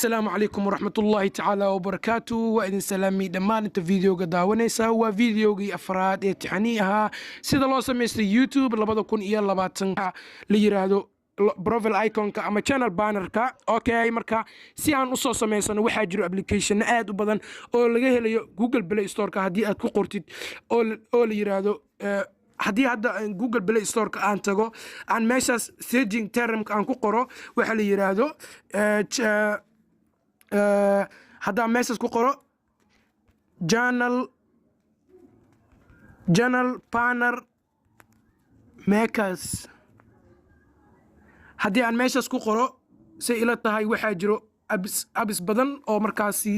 السلام عليكم ورحمة الله تعالى وبركاته وإذن سلامي دمان انت فيديو قداونيسا هو فيديو أفراد اتحانيها سيدا الله سميستي يوتيوب لبدا كون إيا لباتن ليرادو بروفيل ايكونka ama channel bannerka okay marka si aan u soo sameysano waxa jiro application aad u badan oo laga helayo Google Play Store-ka hadii aad ku qortid oo la yiraahdo hadii hadda Google Play Store-ka aan tago aan meeshaas searching term-ka aan ku qoro waxa la yiraahdo hadda meeshaas ku qoro channel banner makers haddii aan meeshaas ku qoro say ila tahay waxaa jiro abis badan oo markaasi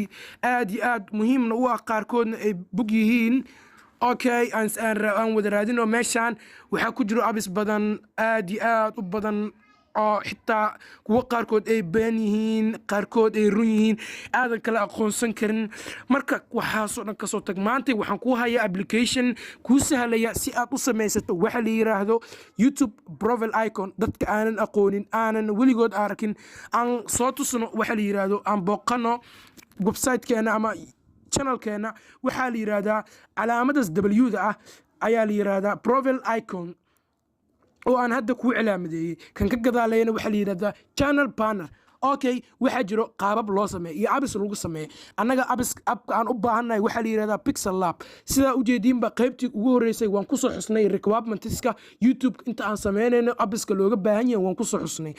aad iyo aad muhiimna u ah qaarkoodna ay bug yihiin okay aan wada raadin oo meeshaan waxaa ku jiro abis badan aad iyo aad u badan oo xitaa kuwa qaarkood ay been yihiin qaarkood ay run yihiin aadan kala aqoonsan karin marka waxaasoo dhan kasoo tag maanta waxaan ku hayaa application kuu sahlaya si aad u samaysato waxa la yiraahdo YouTube profile icon dadka aanan aqoonin aanan weligood arkin aan soo tusno waxa la yiraahdo aan booqano website-keena ama channel-keena waxaa la yiraahdaa calaamadaas W-da ah ayaa la yiraahdaa profile icon oo aan hadda ku calaamadeeyay kan ka gadaalayna waxa la yiraahdaa channel banner okay waxa jiro qaabab loo sameeyo iyo abis lagu sameeyo anaga abka aan u baahanahay waxa la yiraahdaa Pixel Lab sida u jeedinba qaybtii ugu horeysay waan ku soo xusnay requirements-ka YouTube inta aan sameynayno abiska looga baahan yahay waan ku soo xusnay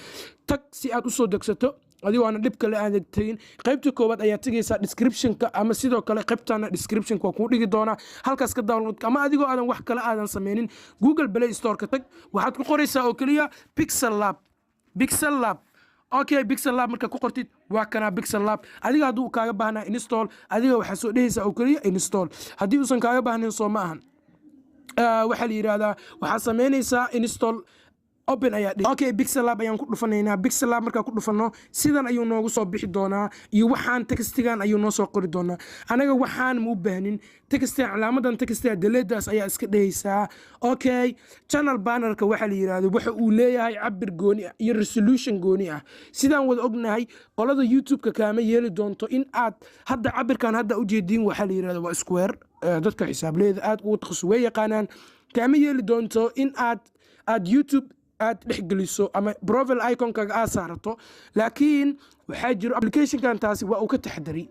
tag si aad u soo degsato adiga waana dib kale aan tagin qaybta koobaad ayaa tagaysa description-ka ama sidoo kale qaybtana description-ka waa ku dhigi doona halkaas ka download ama adigoo aadan wax kale aadan sameynin Google Play Store-ka tag waxaad ku qoraysaa oo kaliya Pixel Lab okay Pixel Lab marka ku qortid waa kana Pixel Lab adiga haduu kaaga baahnaa install adiga waxa soo dhehaysaa oo kaliya install hadii uusan kaaga baahnayn soo ma ahan waxa la yiraahdaa waxa sameynaysaa install open ayaa okay Pixel Lab ayaan ku dhufanaynaa Pixel Lab marka ku dhufano sidan ayuu noogu soo bixi doonaa iyo waxaan textigan ayuu noo soo qori doonaa anaga waxaan mu baahnin textiga calaamadan textiga deleedaas ayaa iska dhehaysaa okay channel bannerka waxa la yiraahdo waxa uu leeyahay cabir gooni ah iyo resolution gooni ah sidaan wada ognahay qolada YouTube-ka kaama yeeli doonto in aad hadda cabirkan hadda u jeedin waxa la yiraahdo waa square dadka xisaableeda aad ugu takhasuus yaqaanaan kaama yeeli doonto in aad YouTube aad dhexgeliso ama profile icon-kaaga aad saarato laakiin waxaa jiro application-kan taasi waa uu ka taxadari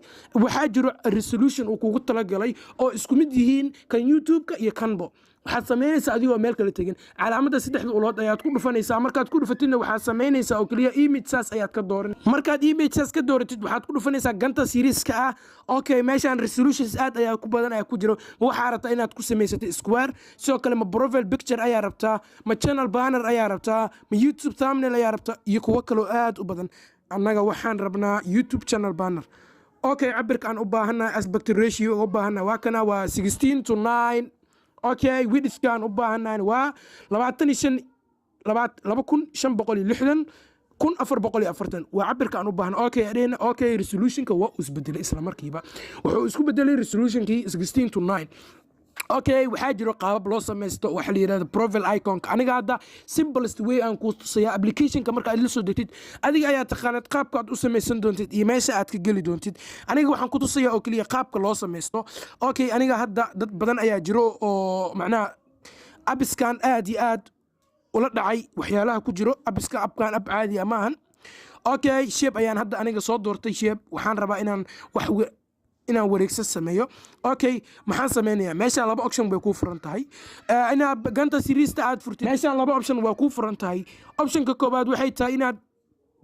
waxaa jiro resolution uu kugu talagalay oo isku mid yihiin kan YouTube-ka iyo kanbo waxaad sameynaysaa adigoo meel kale tegin calaamada saddexda ulood ayaad ku dhufanaysaa markaad ku dhufatidna waxaad sameynaysaa oo kaliya image saas ayaad ka dooran markaad image saas ka dooratid waxaad ku dhufanaysaa ganta series-ka ah okay meeshaan resolutions aad ayaa ku badan ayaa ku jiro waxaa rabtaa inaad ku samaysato square sidoo kale ma profile picture ayaa rabtaa ma channel banner ayaa rabtaa ma YouTube thumbnail ayaa rabtaa iyo kuwa kale aad u badan annaga waxaan rabnaa YouTube channel banner okay cabirka aan u baahanahay aspect ratio u baahanahay waa kana waa 16:9 okay width-kan u baahanahay waa 25 waa cabirka aan u baahanahay okay adina okay resolution-ka waa isbedelay isla markiiba wuxuu isku bedelay resolution-kii 16:9 okay waxaa jiro qaabab loo samaysto waxa la yiraahdo profile icon-ka aniga hadda simplest way aan ku tusaya application-ka marka aad la soo degtid adiga ayaa taqaanad qaabka aad u samaysan doontid iyo meesha aad ka geli doontid aniga waxaan ku tusaya oo kaliya qaabka loo samaysto okay aniga hadda dad badan ayaa jiro oo macnaha abiskan aad iyo aad ula dhacay waxyaalaha ku jiro abkan ab caadi ma ahan okay shape ayaan hadda aniga soo doortay shape waxaan rabaa inaan wareegsan sameeyo okay maxaan sameynayaa meeshaan laba option way ku furan tahay inaad ganta series-ta aad furtid meeshaan laba option waa ku furan tahay option-ka koobaad waxay tahay inaad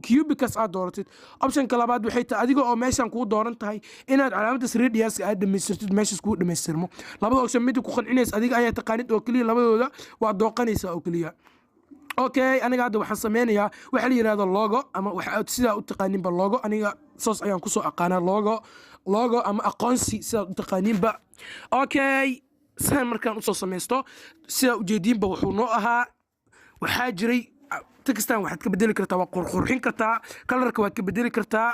cubicus aad dooratid option-ka labaad waxay tahay adiga oo meeshaan kuu dooran tahay inaad calaamada radius aad dhamaystirtid meeshaas kuu dhamaystirmo labada option mid ku qancinaysa adiga ayaa taqaanid oo kaliya labadooda waa dooqanaysa oo kaliya okay aniga hadda waxaan sameynayaa waxa la yiraahdo logo ama waxa sida u taqaaninba logo aniga soos ayaan ku soo aqaanaa logo ama aqoonsi sida u taqaaninba okay saan markaan u soo sameysto sida u jeedinba wuxuu noo ahaa waxaa jiray textan waxaad ka bedeli kartaa waa qurxin kartaa colorka waad ka bedeli kartaa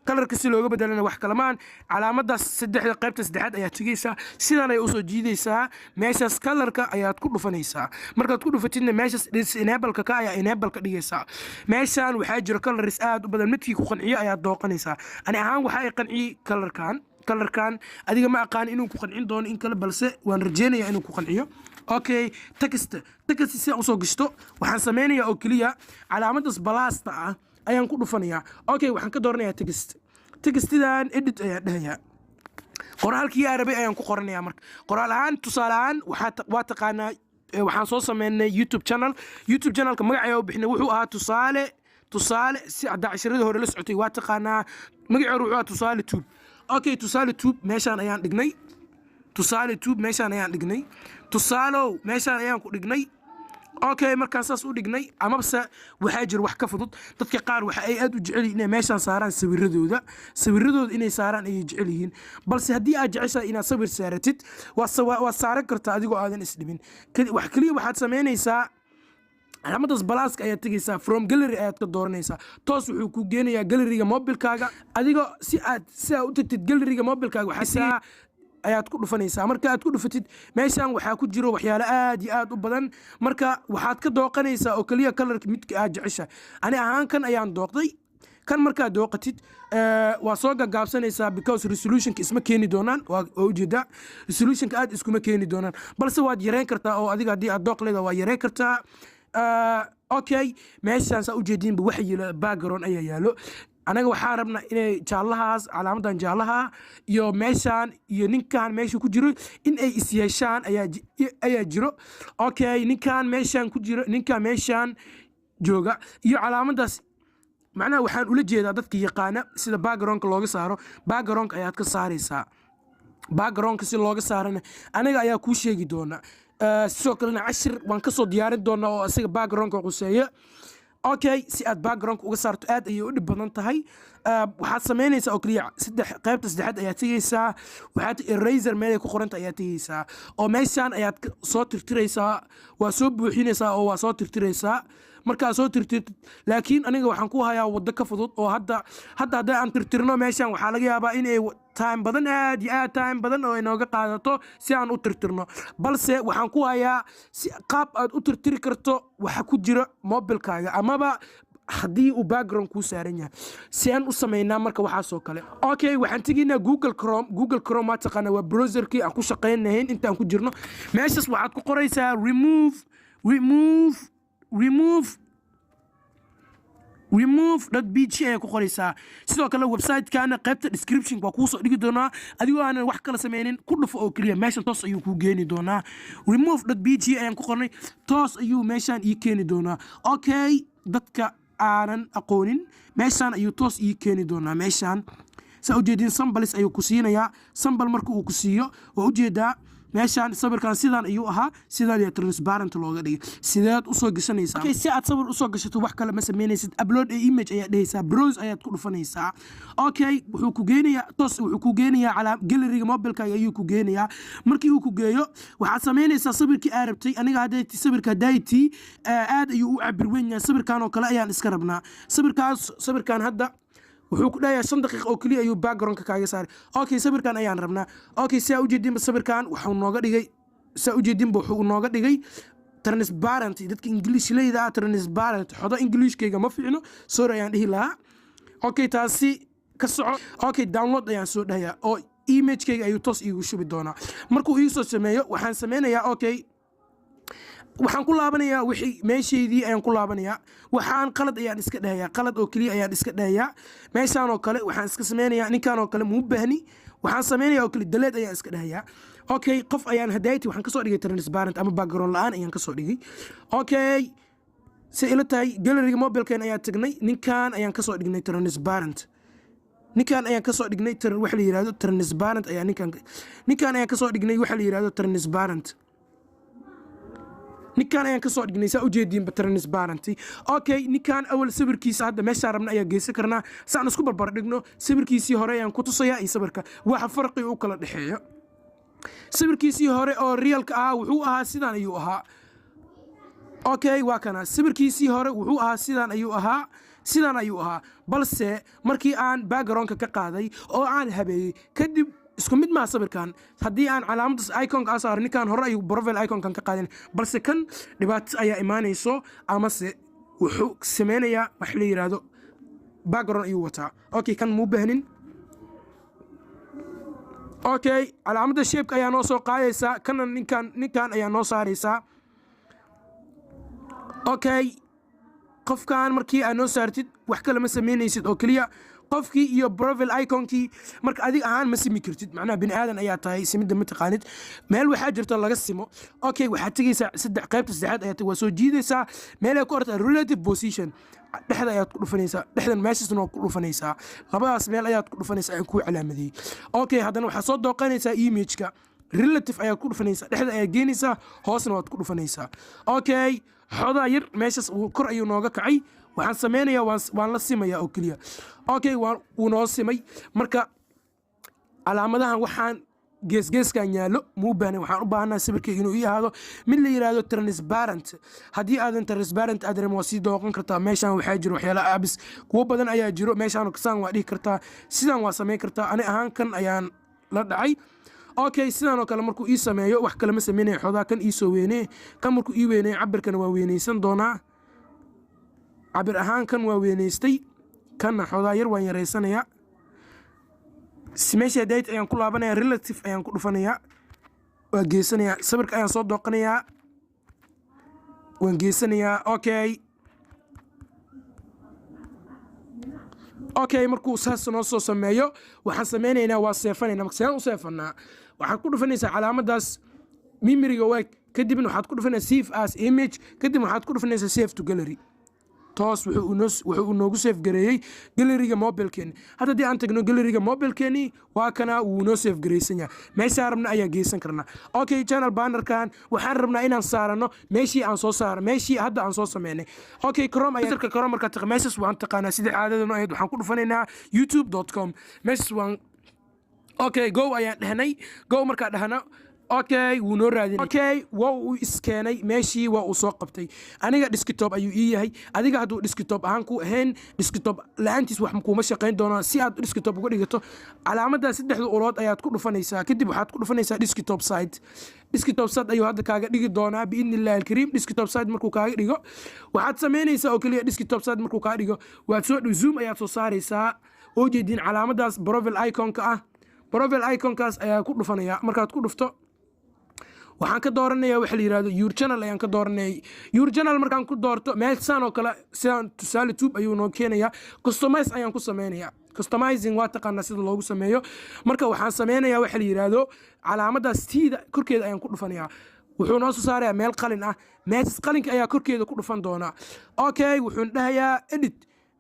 kalarka si looga bedelana wax kalamaan calaamadaas saddexda qaybta saddexaad ayaa tegaysaa sidan ay usoo jiidaysaa meeshaas kalarka ayaad ku dhufanaysaa markaad ku dhufatidna meeshaas enable-ka ka ayaa enable ka dhigaysaa meeshaan waxaa jiro colors aad u badan midkii ku qanciyo ayaad dooqanaysaa ani ahaan waxa ay qanciyey kalarkan adiga ma aqaan inuu ku qancin doono in kale balse waan rajeynayaa inuu ku qanciyo okay text si aan usoo gashto waxaan sameynayaa oo keliya calaamadaas balaasta ah ayaan ku dhufanayaa okay waxaan ka dooranayaa textidan edit ayaan dhahayaa qoraalkii arabay ayaan ku qoranayaa marka qoraal ahaan tusaale ahaan waa taqaanaa waxaan soo sameynay YouTube channelka magaceeda u bixinay wuxuu ahaa tusaale si casharada hore la socotay waa taqaanaa magaceedu wuxuu ahaa tusaale tube okay tusaale tube meeshaan ayaan dhignay tusaalow meeshaan ayaan ku dhignay okay markaan saas u dhignay amabse waxaa jira wax ka fudud dadka qaar waxa ay aad u jecel yihiin inay meeshaan saaraan sawiradooda inay saaraan ayay jecel yihiin balse haddii aad jeceshahay inaad sawir saaratid waa saaran kartaa adigoo aadan isdhimin wax keliya waxaad samaynaysaa calaamadaas balaaska ayaad tegaysaa from gallery ayaad ka dooranaysaa toos wuxuu ku geenayaa galleriga mobilkaaga adigoo si aad u tagtid galleriga mobilkaaga waxaa ayaad ku dhufanaysaa marka aad ku dhufatid meeshaan waxaa ku jiro waxyaalo aad iyo aad u badan marka waxaad ka dooqanaysaa oo keliya kalarka midka aad jeceshahay ani ahaan kan ayaan dooqday kan markaad dooqatid waa soo gagaabsanaysaa because resolutionka isma keeni doonaan waa ujeedaa resolutionka aad iskuma keeni doonaan balse waad yareyn kartaa oo adiga haddii aad dooq leedahay waa yareyn kartaa okay meeshaan saa ujeediinba waxa yilo background ayaa yaalo anaga waxaan rabnaa inay jaallahaas calaamadan jaallaha iyo meeshaan iyo ninkan meesha ku jiro in ay is yeeshaan ayaa jiro okay ninkan meeshaan ku jiro ninkan meeshaan jooga iyo calaamadaas macnaha waxaan ula jeedaa dadka yaqaana sida backgroundka looga saaro backgroundka ayaad ka saaraysaa backgroundka si looga saarana anaga ayaa kuu sheegi doona sidoo kalena cashir waan kasoo diyaarin doonaa oo isaga backgroundka quseeya okay si aad backgroundka uga saarto aad ayay u dhib badan tahay waxaad samaynaysaa oo keliya qaybta saddexaad ayaad tegaysaa waxaad eraser meelay ku qoranta ayaad tegaysaa oo meeshaan ayaad soo tirtiraysaa waa soo buuxinaysaa oo waa soo tirtiraysaa markaad soo tirtirtid laakiin aniga waxaan ku hayaa waddo ka fudud oo hadda haddii aan tirtirno meeshaan waxaa laga yaabaa inay time badan aad iyo aad time badan oo inooga qaadato si aan u tirtirno balse waxaan ku hayaa si qaab aad u tirtiri karto waxa ku jira mobilkaaga amaba haddii uu background kuu saaran yahay si aan u samaynaa marka waxaasoo kale okay waxaan tegaynaa google chrome waa taqaanaa waa browserkii aan ku shaqaynahayn intaan ku jirno meeshaas waxaad ku qoraysaa remove.bg ayaa ku qoraysaa sidoo kale website-kaana qaybta description waa kuu soo dhigi doonaa adigoo aanan wax kala sameynin ku dhufo oo keliya meeshan toos ayuu kuu geeni doonaa remove.bg ayaan ku qornay toos ayuu meeshaan ii keeni doonaa okay dadka aanan aqoonin meeshaan ayuu toos ii keeni doonaa meeshaan saa ujeedin sambalis ayuu ku siinayaa sambal marka uu ku siiyo waa ujeedaa meeshaan sawirkan sidaan ayuu ahaa sidaan ayaa transparent looga dhigay sideed usoo gashanaysaa okay si aad sawir usoo gashato wax kale ma sameynaysid upload a image ayaa dhehaysaa browse ayaad ku dhufanaysaa okay wuxuu ku geenayaa calaa galleriga mobilkaaga ayuu ku geenayaa markii uu ku geeyo waxaad samaynaysaa sawirkii aad rabtay aniga haddayti sawirka haddayti aad ayuu u cabir weyn yahay sawirkan oo kale ayaan iska rabnaa sawirkan hadda wuxuu ku dhayaa 5 daqiiqo oo kaliya ayuu backgroundka kaaga saaray okay sawirkan ayaan rabnaa okay si aad u jeedin sawirkan wuxuu nooga dhigay transparent dadka English leeyahay transparent xodo Englishkayga ma fiicno sorry ayaan dhihi lahaa okay taasi ka soco okay download ayaan soo dhayaa oo image-kayga ayuu toos iigu shubi doonaa markuu ii soo sameeyo waxaan sameynayaa okay waxaan ku laabanayaa wixii meeshaydii ayaan ku laabanayaa waxaan qalad ayaan iska dhahayaa qalad oo keliya ayaan iska dhahayaa meeshaan oo kale waxaan iska sameynayaa ninkan oo kale muu baahni waxaan sameynayaa oo kale daleed ayaan iska dhahayaa okay qof ayaan hadayti waxaan kasoo dhigay transparent ama background la-aan ayaan kasoo dhigay okay si ila tahay galleriga mobilkeen ayaa tagnay ninkan ayaan kasoo dhignay transparent ninkan ayaan kasoo dhignay waxa la yiraahdo transparent ayaa ninkan ayaan kasoo dhignay waxa la yiraahdo transparent ninkan ayaan kasoo dhignay saa ujeediinba transparency okay ninkan awal sawirkiisa hadda meeshaan rabna ayaa geysan karnaa saan isku barbar dhigno sawirkiisii hore ayaan ku tusayaa iyo sawirka waxa farqi u kala dhexeeyo sawirkiisii hore oo realka ahaa wuxuu ahaa sidaan ayuu ahaa okay waa kana sawirkiisii hore wuxuu ahaa sidaan ayuu ahaa sidan ayuu ahaa balse markii aan backgroundka ka qaaday oo aan habeeyey kadib isku mid ma sawirkan haddii aan calaamadaas iconka asaar ninkan hore ayuu profile iconkan ka qaadin balse kan dhibaato ayaa imaanayso ama se wuxuu sameynayaa wax la yiraahdo background ayuu wataa okay kan muu baahnin okay calaamada shape ayaa noo soo qaadaysaa kana ninkan ayaa noo saaraysaa okay qofkan markii aad noo saartid wax kale ma sameynaysid oo kaliya qofkii iyo profile iconkii marka adiga ahaan ma simi kartid macnaha bini aadan ayaa tahay simida ma taqaanid meel waxaa jirta laga simo okay waxaad tegaysaa qaybta saddexaad ayaa waa soo jiidaysaa meel ay ku ortaa relative position dhexda ayaad ku dhufanaysaa dhexdan meeshaasna waa ku dhufanaysaa labadaas meel ayaad ku dhufanaysaa aan kuu calaamadiyey okay haddana waxaad soo dooqanaysaa imageka relative ayaad ku dhufanaysaa dhexda ayaad geenaysaa hoosna waad ku dhufanaysaa okay xodaa yar meeshaas kor ayuu nooga kacay waxaan sameynayaa waan la simayaa oo keliya okay wuu noo simay marka calaamadahan waxaan geesgeeskan yaallo muu baahna waxaan u baahanaa sawirkayga inuu ii ahaado mid la yiraahdo transparent haddii aadan transparent aadrem waa sii dooqan kartaa meeshaan waxaa jiro waxyaala abis kuwo badan ayaa jiro meeshaan kasaan waa dhihi kartaa sidaan waa samayn kartaa ani ahaan kan ayaan la dhacay okay sidaan oo kale markuu ii sameeyo wax kale ma sameynaya xodaa kan ii soo weynee kan markuu ii weyneeyo cabirkana waa weynaysan doonaa cabir ahaan kan waa weynaystay kanna xodaa yar waan yaraysanayaa meesha date ayaan ku laabanayaa relative ayaan ku dhufanayaa waa geysanayaa sawirka ayaan soo dooqanayaa waan geysanayaa okay markuu saas noo soo sameeyo waxaan sameynaynaa waa seefanaynaa marka u seefanaa waxaad ku dhufanaysaa calaamadaas memoriga waag kadibna waxaad ku dhufanaysaa save as image kadibna waxaad ku dhufanaysaa save to gallery toos wuxuu noogu safe gareeyey galeriga mobilkeeni hadda haddii aan tagno galeriga mobilkeeni waa kana wuu noo safe gareysan yahay meeshaan rabna ayaan geysan karnaa okay channel bannerkan waxaan rabnaa inaan saarano meeshii aan soo saaro meeshii hadda aan soo sameynay okay chrome markaa taqo meeshaas waan taqaanaa sida caadadano ahayd waxaan ku dhufanaynaa youtube.com meeshaas waan okay go ayaan dhahnay go markaa dhahna okay wuu noo raadinay okay waa uu iskeenay meeshii waa uu soo qabtay aniga desktop ayuu ii yahay adiga hadduu desktop ahaan ku ahayn desktop la-aantiis wax kuuma shaqayn doonaa si aad desktop uga dhigato calaamada saddexda ulood ayaad ku dhufanaysaa kadib waxaad ku dhufanaysaa desktop site ayuu hadda kaaga dhigi doonaa biidni illahi alkariim desktop site markuu kaaga dhigo waxaad samaynaysaa oo keliya desktop site markuu kaaga dhigo waad soo zoom ayaad soo saaraysaa oo jeedin calaamadaas profile iconka ah profile iconkaas ayaa ku dhufanaya markaad ku dhufto waxaan ka dooranaya waxa la yiraahdo your channel ayaan ka dooranay your channel markaan ku doorto meeshaan oo kale sidaan tusaale tube ayuu noo keenaya customize ayaan ku sameynaya customizing waa taqaanaa sida loogu sameeyo marka waxaan sameynayaa waxa la yiraahdo calaamadaas tiida korkeeda ayaan ku dhufanayaa wuxuu noo soo saarayaa meel qalin ah meeshaas qalinka ayaa korkeeda ku dhufan doonaa okay wuxuu dhahayaa edit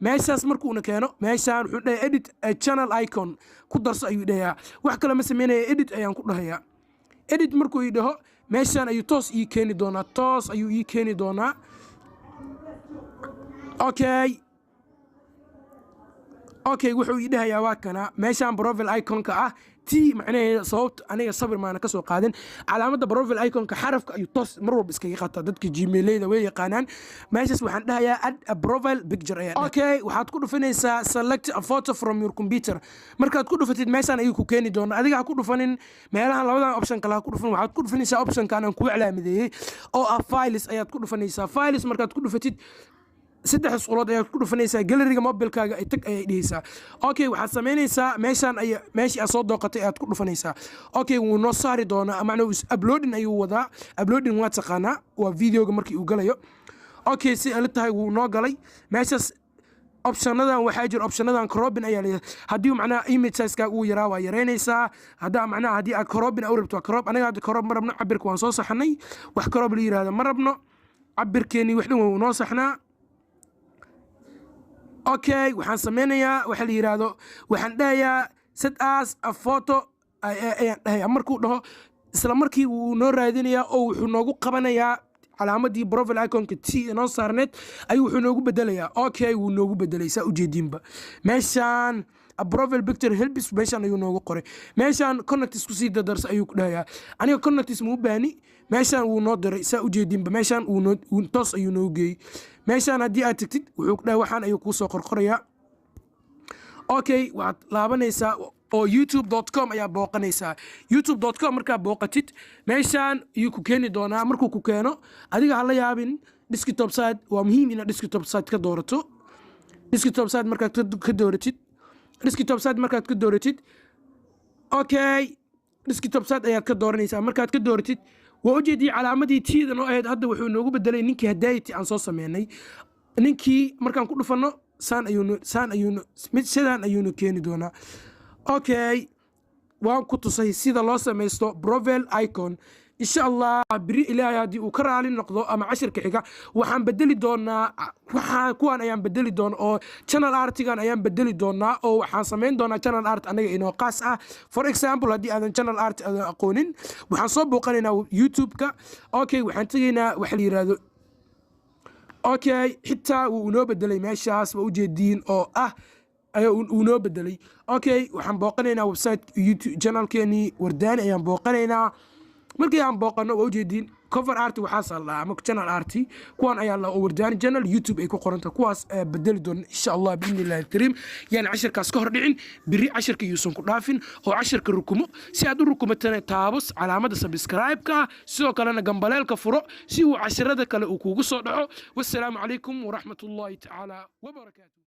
meeshaas markuuna keeno meeshaan wuxuu dhahayaa edit channel icon ku darso ayuu dhahayaa wax kale ma sameynaya edit ayaan ku dhahayaa edit markuu ii dhaho meeshaan ayuu toos ii keeni doonaa okay wuxuu ii dhahayaa waa kana meeshaan profile iconka ah t macnaheeda sababta aniga sabir maana ka soo qaadin calaamada profile iconka xarafka ayuu toos mar walba iskaga qataa dadka gmailada way yaqaanaan meeshaas waxaan dhahayaa add a profile picture okay waxaad ku dhufanaysaa select a photo from your computer markaad ku dhufatid meeshaan ayuu ku keeni doonaa adiga ha ku dhufanin meelahan labadan option kale ha ku dhufan waxaad ku dhufanaysaa optionkan aan kuu calaamadeeyey oo ah files ayaad ku dhufanaysaa files markaad ku dhufatid saddex ulood ayaad ku dhufanaysaa galeriga mobilkaaga ay tag ayay dhihaysaa okay waxaad samaynaysaa meeshii aad soo dooqatay ayaad ku dhufanaysaa okay wuu noo saari doonaa macnaa uploading ayuu wadaa uploading waa taqaanaa waa videoga markii uu galayo okay si ala tahay wuu noo galay meeshaas optionadan waxaa jira optionadan cropping ayaa leeyahay haddii macnaha image size-kaaga uu yaraa waa yaraynaysaa haddii aad cropping u rabto waa crop aniga hadda crop ma rabno cabirka waan soo saxnay wax crop la yiraahdo ma rabno cabirkeeni wax dhan wuu noo saxnaa okay waxaan sameynayaa waxa la yiraahdo waxaan dhahayaa set as a photo ayaan dhahayaa markuu dhaho isla markii wuu noo raadinayaa oo wuxuu noogu qabanayaa calaamadii profile iconka t noo saarneed ayuu wuxuu noogu bedelayaa okay wuu noogu bedelay saa ujeediinba meeshaan a profile picture helps meeshaan ayuu noogu qoray meeshaan connectis ku sii dadarsa ayuu ku dhahayaa aniga connectis ma u baahni meeshaan wuu noo diray saa u jeedinba meeshaan wuu toos ayuu noogu geeyey meeshaan haddii aad tagtid wuxuu ku dhahay waxaan ayuu kuu soo qorqorayaa okay waxaad laabanaysaa oo youtube.com ayaa booqanaysaa youtube.com markaa booqatid meeshaan ayuu ku keeni doonaa markuu ku keeno adiga ha la yaabin desktop site waa muhiim inaad desktop site ka doorato desktop site markaad ka dooratid desktop site markaad ka dooratid okay desktop site ayaad ka dooranaysaa markaad ka dooratid waa ujeedii calaamadii tiidan oo ahayd hadda wuxuu noogu bedelay ninkii hadayati aan soo sameynay ninkii markaan ku dhufano sidaan ayuunu keeni doonaa okay waan ku tusay sida loo samaysto profile icon insha allah biri ilaahay haddii uu ka raali noqdo ama cashirka xiga waxaan bedeli doonaa kuwaan ayaan bedeli doona oo channel artigan ayaan bedeli doonaa oo waxaan samayn doonaa channel art anaga inoo qaas ah for example haddii aadan channel art aadan aqoonin waxaan soo booqanaynaa youtube-ka okay waxaan tegaynaa waxa la yidhaahdo okay xitaa wuu inoo bedelay meeshaas waa ujeediin oo uu noo bedelay okay waxaan booqanaynaa website youtube channelkeenii wardaani ayaan booqanaynaa markii aan booqano waa ujeediin cover art waxaasa la ama channel art kuwan ayaa la wardaani channel youtube ay ku qoranta kuwaas bedeli doona insha allah biidnillahi kariim yani cashirkaas ka hor dhicin biri cashirka yuusan ku dhaafin oo cashirka rukumo si aad u rukumatana taabos calaamada subscribe-ka sidoo kalena gambaleelka furo si uu cashirada kale uu kugu soo dhaco wassalaamu calaykum waraxmatullaahi tacaala wabarakaatu